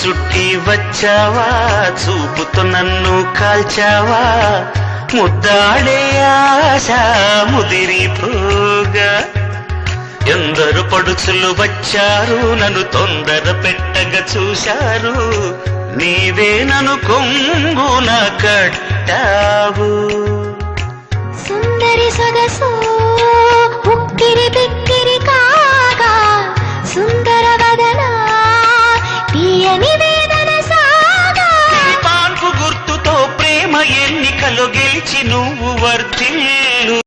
చుట్టి వచ్చావా, చూపుతో నన్ను కాల్చావా, ముద్దాడే ఆశ ముదిరిపోగా. ఎందరు పడుచులు వచ్చారు, నన్ను తొందర పెట్టగా చూశారు, నీవే నన్ను కొంగున కట్టావు. సుందరి సొగసు ఉక్కిరి బిక్కిరి కాగా, సుందర వదన తీయని వేదన సాగా. పాన్పు గుర్తుతో ప్రేమ ఎన్నికలు గెలిచి నువ్వు వర్ధిల్లు.